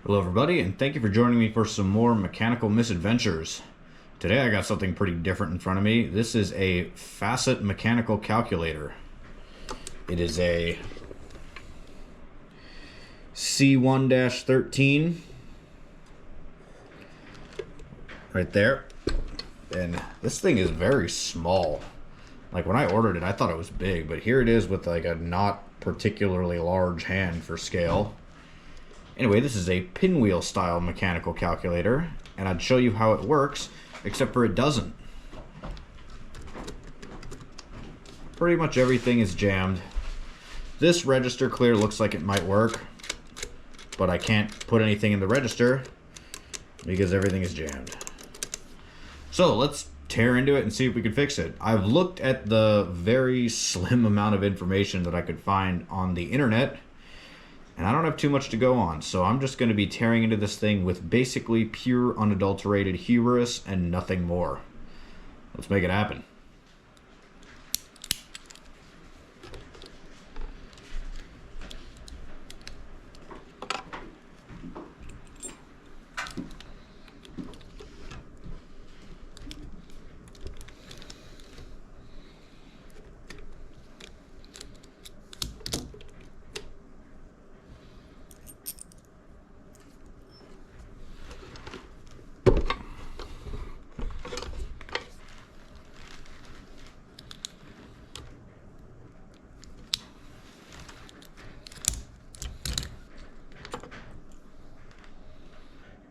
Hello everybody, and thank you for joining me for some more mechanical misadventures. Today I got something pretty different in front of me. This is a Facit mechanical calculator. It is a C1-13 right there. And this thing is very small. Like when I ordered it, I thought it was big, but here it is with like a not particularly large hand for scale. Anyway, this is a pinwheel style mechanical calculator, and I'd show you how it works, except for it doesn't. Pretty much everything is jammed. This register clear looks like it might work, but I can't put anything in the register because everything is jammed. So let's tear into it and see if we can fix it. I've looked at the very slim amount of information that I could find on the internet, and I don't have too much to go on, so I'm just going to be tearing into this thing with basically pure unadulterated hubris and nothing more. Let's make it happen.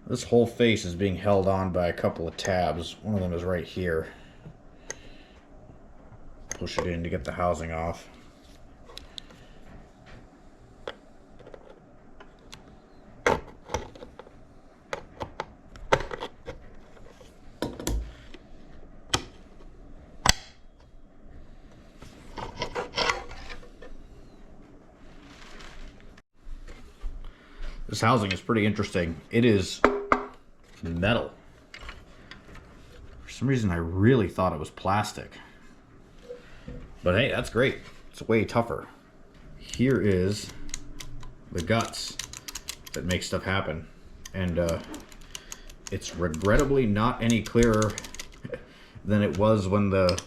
This whole face is being held on by a couple of tabs. One of them is right here. Push it in to get the housing off. This housing is pretty interesting. It is metal. For some reason I really thought it was plastic. But hey, that's great. It's way tougher. Here is the guts that make stuff happen. And it's regrettably not any clearer than it was when the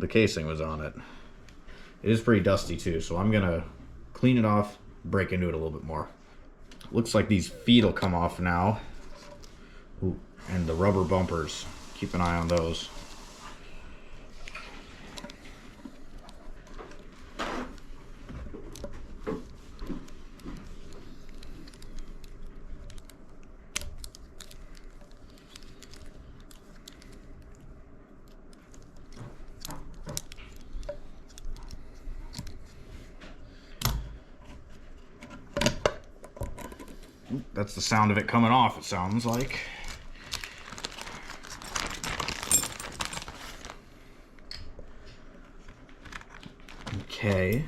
casing was on it. It is pretty dusty too, so I'm gonna clean it off, break into it a little bit more. Looks like these feet will come off now. Ooh, and the rubber bumpers. Keep an eye on those. Ooh, that's the sound of it coming off, it sounds like. Okay.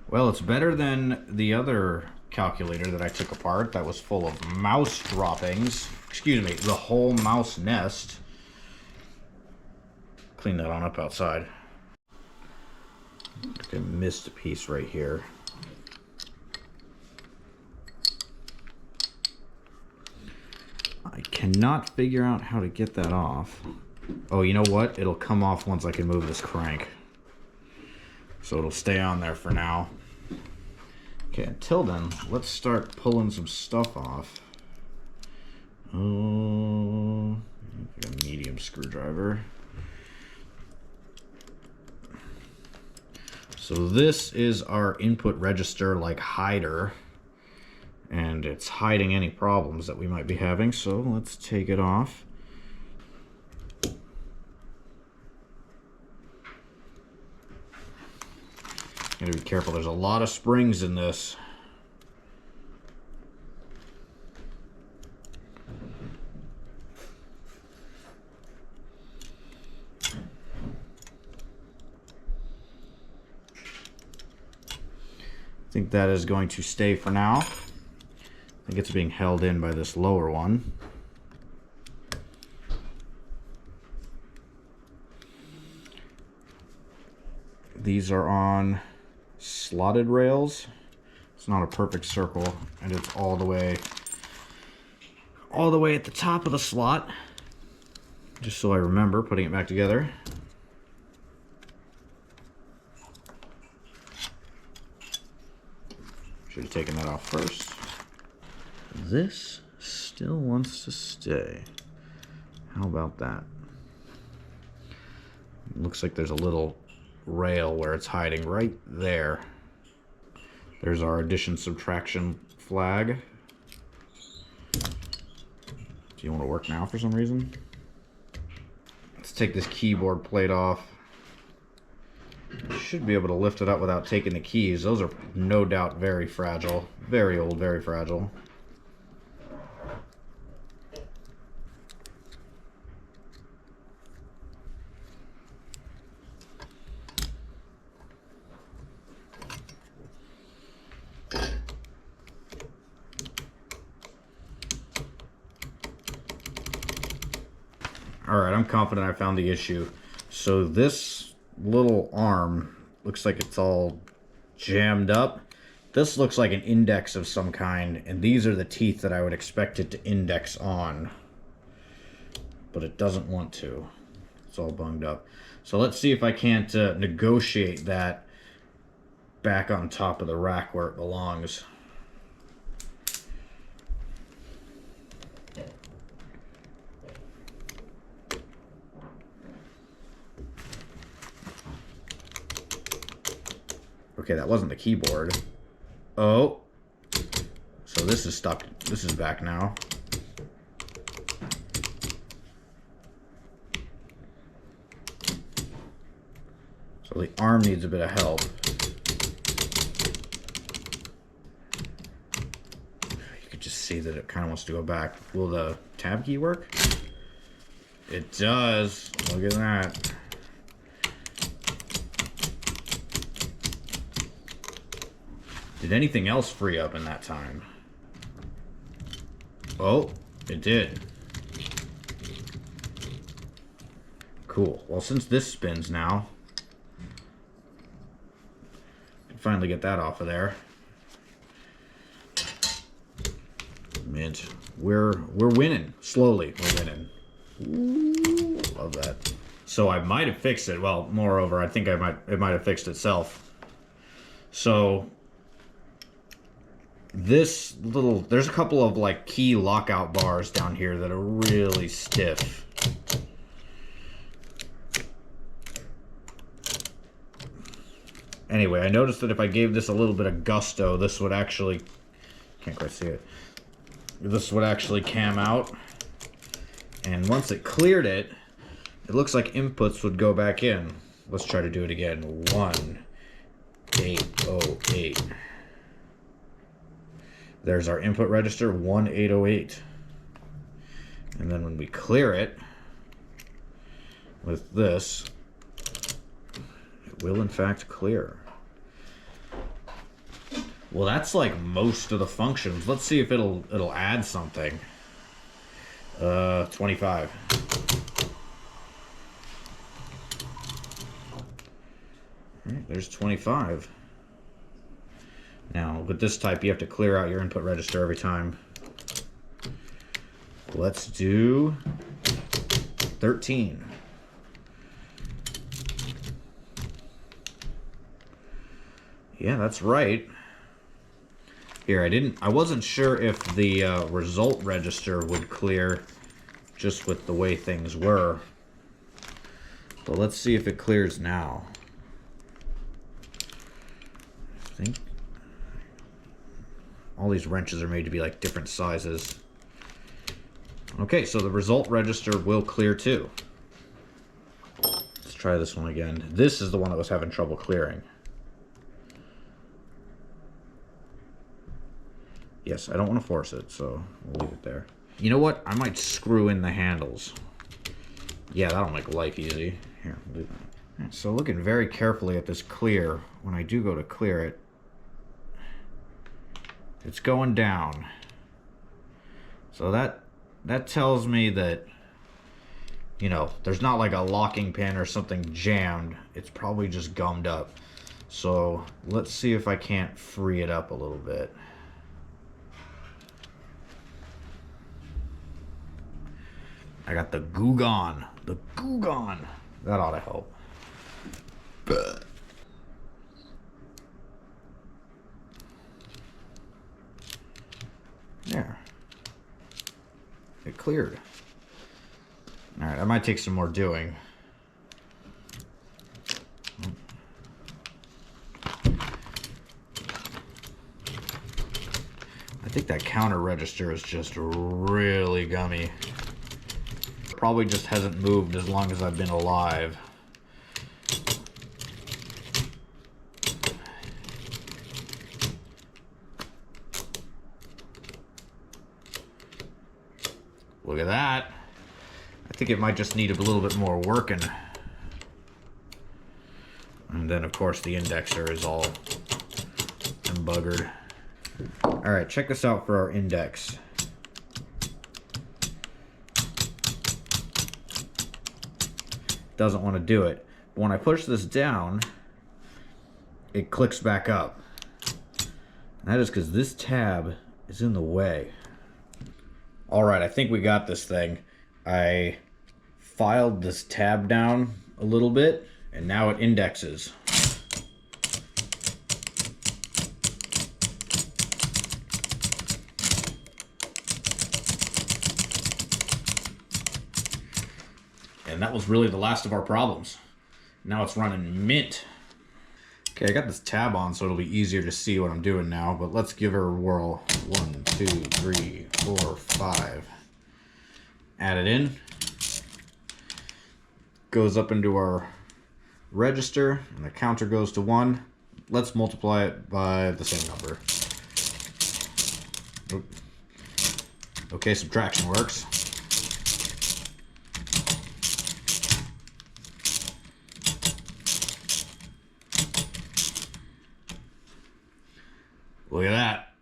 Well, it's better than the other calculator that I took apart that was full of mouse droppings. Excuse me, the whole mouse nest. Clean that on up outside. I missed a piece right here. I cannot figure out how to get that off. Oh, you know what? It'll come off once I can move this crank. So it'll stay on there for now. Okay, until then, let's start pulling some stuff off. Oh, a medium screwdriver. So this is our input register like hider. And it's hiding any problems that we might be having, so let's take it off. Gotta be careful, there's a lot of springs in this. I think that is going to stay for now. I think it's being held in by this lower one. These are on slotted rails. It's not a perfect circle, and it's all the way at the top of the slot. Just so I remember putting it back together. Should have taken that off first. This still wants to stay. How about that? Looks like there's a little rail where it's hiding right there. There's our addition subtraction flag. Do you want to work now for some reason? Let's take this keyboard plate off. Should be able to lift it up without taking the keys. Those are no doubt very fragile. Very old, very fragile. Alright, I'm confident I found the issue. So this little arm looks like it's all jammed up. This looks like an index of some kind, and these are the teeth that I would expect it to index on. But it doesn't want to. It's all bunged up. So let's see if I can't negotiate that back on top of the rack where it belongs. Okay, that wasn't the keyboard. Oh. So this is stuck. This is back now. So the arm needs a bit of help. You could just see that it kind of wants to go back. Will the tab key work? It does. Look at that. Did anything else free up in that time? Oh, it did. Cool. Well, since this spins now, I can finally get that off of there. Mint. We're winning. Slowly, we're winning. Ooh, love that. So I might have fixed it. Well, moreover, I think it might have fixed itself. So this little, there's a couple of like key lockout bars down here that are really stiff. Anyway, I noticed that if I gave this a little bit of gusto, this would actually, can't quite see it, this would actually cam out. And once it cleared it, it looks like inputs would go back in. Let's try to do it again. 1808. There's our input register, 1808. And then when we clear it with this, it will in fact clear. Well, that's like most of the functions. Let's see if it'll add something. 25. All right, there's 25. Now, with this type, you have to clear out your input register every time. Let's do 13. Yeah, that's right. Here, I wasn't sure if the result register would clear just with the way things were. But let's see if it clears now. I think all these wrenches are made to be like different sizes. Okay, so the result register will clear too. Let's try this one again. This is the one that was having trouble clearing. Yes, I don't want to force it, so we'll leave it there. You know what? I might screw in the handles. Yeah, that'll make life easy. Here, we'll do that. All right, so looking very carefully at this clear, when I do go to clear it, it's going down. So that tells me that you know, there's not like a locking pin or something jammed. It's probably just gummed up. So let's see if I can't free it up a little bit. I got the goo gone. The goo gone. That ought to help. There. It cleared. Alright, that might take some more doing. I think that counter register is just really gummy. Probably just hasn't moved as long as I've been alive. Look at that. I think it might just need a little bit more working. And then of course the indexer is all embuggered. Alright, check this out for our index. Doesn't want to do it. But when I push this down, it clicks back up. And that is because this tab is in the way. Alright, I think we got this thing. I filed this tab down a little bit, and now it indexes. And that was really the last of our problems. Now it's running mint. Okay, I got this tab on so it'll be easier to see what I'm doing now, but let's give her a whirl. 1, 2, 3, 4, 5. Add it in. Goes up into our register, and the counter goes to 1. Let's multiply it by the same number. Okay, subtraction works. Look at that.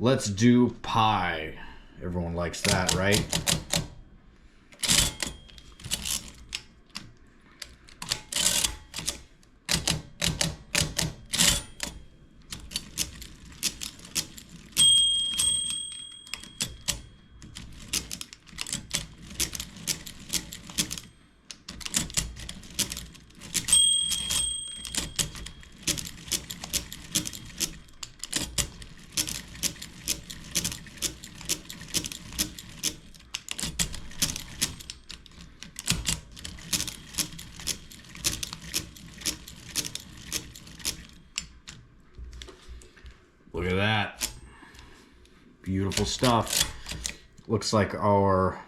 Let's do pi. Everyone likes that, right? Look at that. Beautiful stuff. Looks like our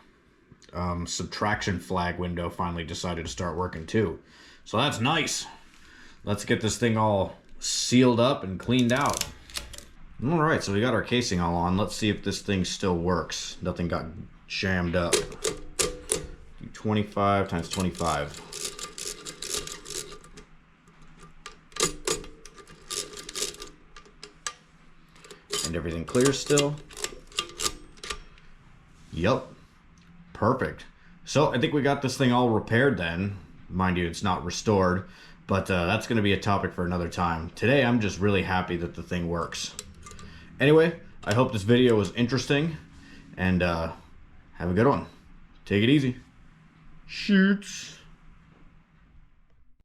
subtraction flag window finally decided to start working too. So that's nice. Let's get this thing all sealed up and cleaned out. All right, so we got our casing all on. Let's see if this thing still works. Nothing got jammed up. 25 times 25. And everything clears still. Yep. Perfect. So I think we got this thing all repaired then. Mind you, it's not restored, but that's going to be a topic for another time. Today, I'm just really happy that the thing works. Anyway, I hope this video was interesting, and have a good one. Take it easy. Shoots.